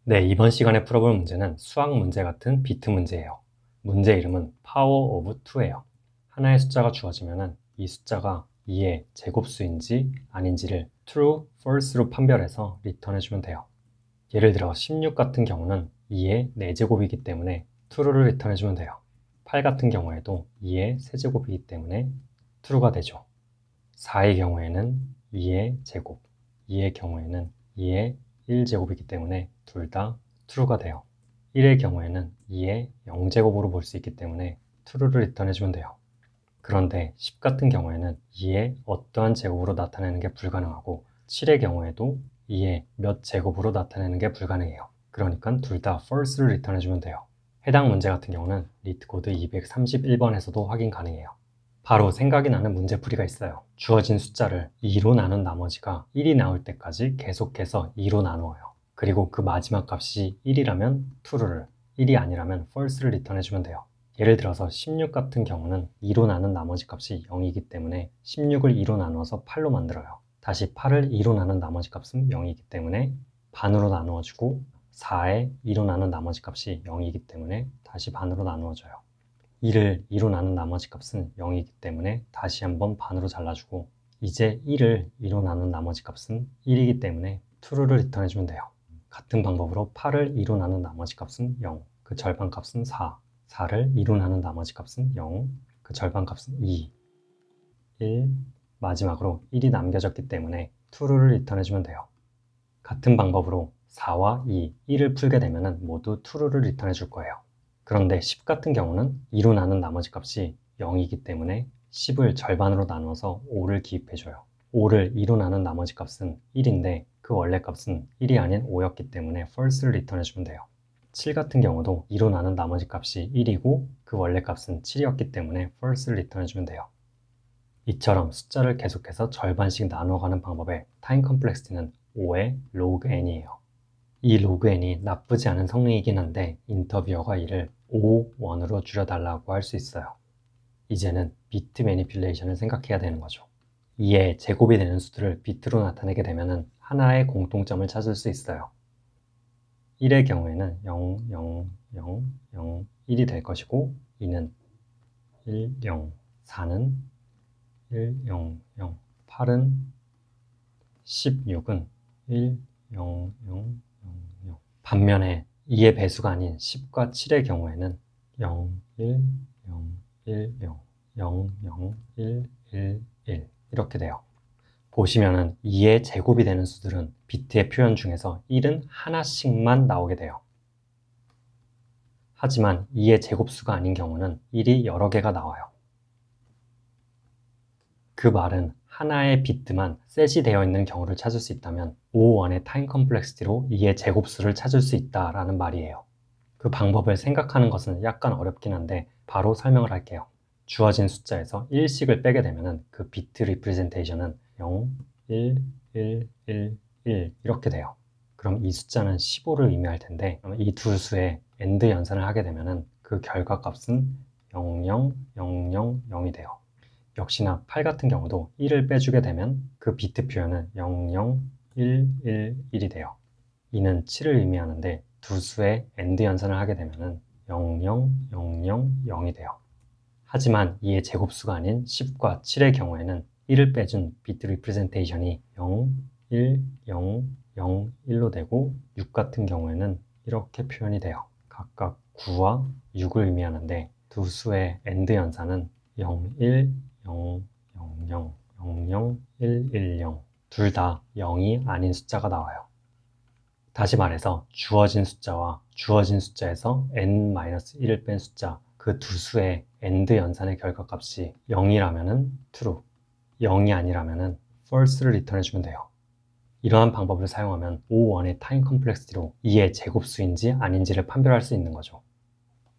네, 이번 시간에 풀어볼 문제는 수학 문제 같은 비트 문제예요. 문제 이름은 Power of 2예요. 하나의 숫자가 주어지면 이 숫자가 2의 제곱수인지 아닌지를 true, false로 판별해서 리턴해주면 돼요. 예를 들어 16 같은 경우는 2의 4제곱이기 때문에 true를 리턴해주면 돼요. 8 같은 경우에도 2의 세제곱이기 때문에 true가 되죠. 4의 경우에는 2의 제곱, 2의 경우에는 2의 1제곱이기 때문에 둘 다 true가 돼요. 1의 경우에는 2의 0제곱으로 볼 수 있기 때문에 true를 리턴해주면 돼요. 그런데 10 같은 경우에는 2의 어떠한 제곱으로 나타내는 게 불가능하고 7의 경우에도 2의 몇 제곱으로 나타내는 게 불가능해요. 그러니까 둘 다 false를 리턴해주면 돼요. 해당 문제 같은 경우는 리트코드 231번에서도 확인 가능해요. 바로 생각이 나는 문제풀이가 있어요. 주어진 숫자를 2로 나눈 나머지가 1이 나올 때까지 계속해서 2로 나누어요. 그리고 그 마지막 값이 1이라면 true를, 1이 아니라면 false를 리턴해주면 돼요. 예를 들어서 16 같은 경우는 2로 나눈 나머지 값이 0이기 때문에 16을 2로 나누어서 8로 만들어요. 다시 8을 2로 나눈 나머지 값은 0이기 때문에 반으로 나누어주고 4에 2로 나눈 나머지 값이 0이기 때문에 다시 반으로 나누어줘요. 2를 2로 나눈 나머지 값은 0이기 때문에 다시 한번 반으로 잘라주고 이제 1을 2로 나눈 나머지 값은 1이기 때문에 true를 리턴해주면 돼요. 같은 방법으로 8을 2로 나눈 나머지 값은 0, 그 절반 값은 4, 4를 2로 나눈 나머지 값은 0, 그 절반 값은 2, 1, 마지막으로 1이 남겨졌기 때문에 true를 리턴해주면 돼요. 같은 방법으로 4와 2, 1을 풀게 되면 모두 true를 리턴해줄 거예요. 그런데 10 같은 경우는 2로 나눈 나머지 값이 0이기 때문에 10을 절반으로 나눠서 5를 기입해줘요. 5를 2로 나눈 나머지 값은 1인데 그 원래 값은 1이 아닌 5였기 때문에 false를 리턴해주면 돼요. 7 같은 경우도 2로 나눈 나머지 값이 1이고 그 원래 값은 7이었기 때문에 false를 리턴해주면 돼요. 이처럼 숫자를 계속해서 절반씩 나누어가는 방법의 타임 컴플렉시티는 5의 log n이에요. 이 log n이 나쁘지 않은 성능이긴 한데 인터뷰어가 이를 5원으로 줄여달라고 할 수 있어요. 이제는 비트 매니퓰레이션을 생각해야 되는 거죠. 2의 제곱이 되는 수들을 비트로 나타내게 되면 하나의 공통점을 찾을 수 있어요. 1의 경우에는 0, 0, 0, 0, 1이 될 것이고 2는 1, 0, 4는 1, 0, 0, 8은 16은 1, 0, 0, 0. 반면에 2의 배수가 아닌 10과 7의 경우에는 0, 1, 0, 1, 0, 0, 0, 1, 1, 1 이렇게 돼요. 보시면은 2의 제곱이 되는 수들은 비트의 표현 중에서 1은 하나씩만 나오게 돼요. 하지만 2의 제곱수가 아닌 경우는 1이 여러 개가 나와요. 그 말은 하나의 비트만 셋이 되어 있는 경우를 찾을 수 있다면 5원의 타임 컴플렉시티로 2의 제곱수를 찾을 수 있다라는 말이에요. 그 방법을 생각하는 것은 약간 어렵긴 한데 바로 설명을 할게요. 주어진 숫자에서 1씩을 빼게 되면 그 비트 리프레젠테이션은 0, 1, 1, 1, 1 이렇게 돼요. 그럼 이 숫자는 15를 의미할 텐데 이 두 수의 AND 연산을 하게 되면 그 결과값은 0, 0, 0, 0, 0이 돼요. 역시나 8 같은 경우도 1을 빼주게 되면 그 비트 표현은 0, 0, 1, 1, 1이 돼요. 이는 7을 의미하는데 두 수의 AND 연산을 하게 되면 0, 0, 0, 0, 0이 돼요. 하지만 이의 제곱수가 아닌 10과 7의 경우에는 1을 빼준 비트 리프레젠테이션이 0, 1, 0, 0, 1로 되고 6 같은 경우에는 이렇게 표현이 돼요. 각각 9와 6을 의미하는데 두 수의 AND 연산은 0, 1, 0, 0, 0, 0, 0, 1, 1, 0 둘 다 0이 아닌 숫자가 나와요. 다시 말해서 주어진 숫자와 주어진 숫자에서 n-1을 뺀 숫자 그 두 수의 AND 연산의 결과값이 0이라면 true, 0이 아니라면 false를 리턴해주면 돼요. 이러한 방법을 사용하면 5원의 타임 컴플렉시티로 2의 제곱수인지 아닌지를 판별할 수 있는 거죠.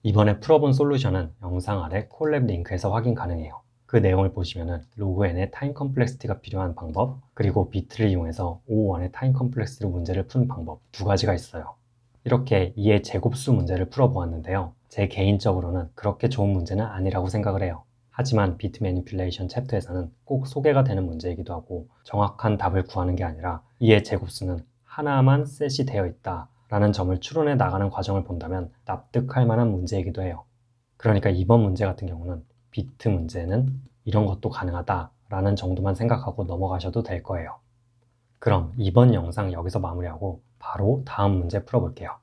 이번에 풀어본 솔루션은 영상 아래 콜랩 링크에서 확인 가능해요. 그 내용을 보시면 log n의 타임 컴플렉시티가 필요한 방법, 그리고 비트를 이용해서 5원의 타임 컴플렉시티로 문제를 푼 방법 두 가지가 있어요. 이렇게 2의 제곱수 문제를 풀어보았는데요. 제 개인적으로는 그렇게 좋은 문제는 아니라고 생각을 해요. 하지만 비트 매니퓰레이션 챕터에서는 꼭 소개가 되는 문제이기도 하고 정확한 답을 구하는 게 아니라 2의 제곱수는 하나만 셋이 되어 있다 라는 점을 추론해 나가는 과정을 본다면 납득할 만한 문제이기도 해요. 그러니까 이번 문제 같은 경우는 비트 문제는 이런 것도 가능하다 라는 정도만 생각하고 넘어가셔도 될 거예요. 그럼 이번 영상 여기서 마무리하고 바로 다음 문제 풀어볼게요.